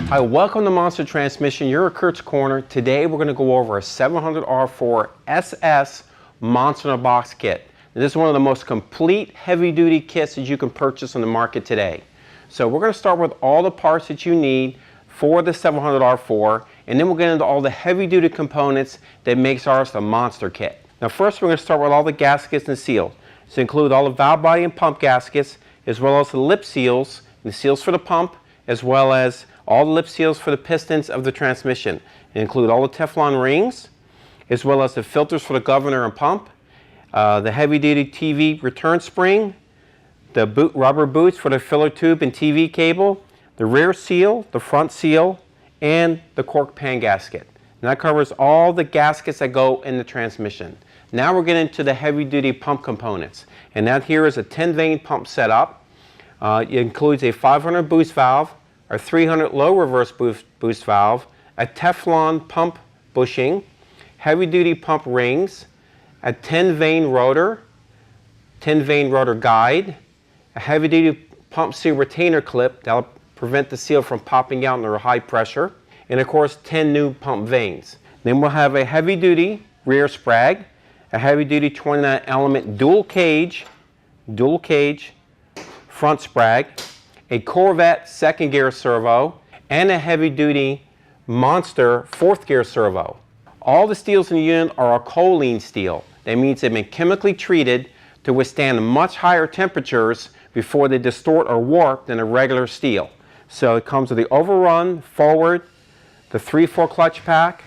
Hi, welcome to Monster Transmission. You're at Curt's Corner. Today we're going to go over a 700R4 SS Monster in a Box kit. Now, this is one of the most complete heavy-duty kits that you can purchase on the market today. So we're going to start with all the parts that you need for the 700R4, and then we'll get into all the heavy-duty components that makes ours the Monster kit. Now first we're going to start with all the gaskets and seals. So include all the valve body and pump gaskets, as well as the lip seals, the seals for the pump, as well as all the lip seals for the pistons of the transmission. They include all the Teflon rings, as well as the filters for the governor and pump, the heavy-duty TV return spring, the rubber boots for the filler tube and TV cable, the rear seal, the front seal, and the cork pan gasket. And that covers all the gaskets that go in the transmission. Now we're getting into the heavy-duty pump components. And that here is a 10-vein pump setup. It includes a 500 boost valve, a 300 low reverse boost valve, a Teflon pump bushing, heavy-duty pump rings, a 10-vein rotor, 10-vein rotor guide, a heavy-duty pump seal retainer clip that will prevent the seal from popping out under high pressure, and of course 10 new pump vanes. Then we'll have a heavy-duty rear sprag, a heavy-duty 29 element dual cage front sprag, a Corvette second gear servo, and a heavy-duty Monster fourth gear servo. All the steels in the unit are a Kolene steel. That means they've been chemically treated to withstand much higher temperatures before they distort or warp than a regular steel. So it comes with the overrun, forward, the 3/4 clutch pack,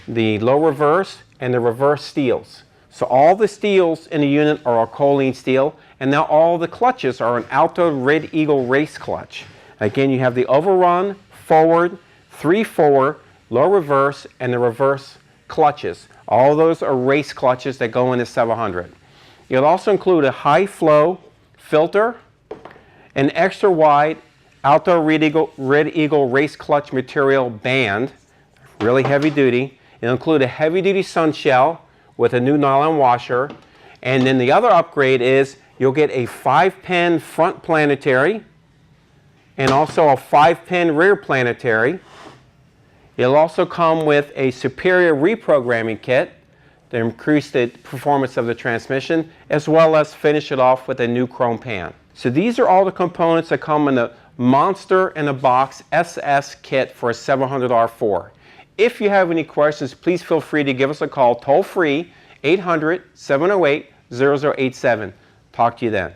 the low reverse, and the reverse steels. So all the steels in the unit are a Kolene steel, and now all the clutches are an Alto Red Eagle race clutch. Again, you have the overrun, forward, 3/4, low reverse, and the reverse clutches. All those are race clutches that go in the 700. You'll also include a high flow filter, an extra wide Alto Red Eagle race clutch material band, really heavy duty. It'll include a heavy duty sun shell with a new nylon washer, and then the other upgrade is you'll get a 5-pin front planetary and also a 5-pin rear planetary. It'll also come with a superior reprogramming kit to increase the performance of the transmission, as well as finish it off with a new chrome pan. So these are all the components that come in the Monster in a Box SS kit for a 700R4. If you have any questions, please feel free to give us a call toll free, 800-708-0087. Talk to you then.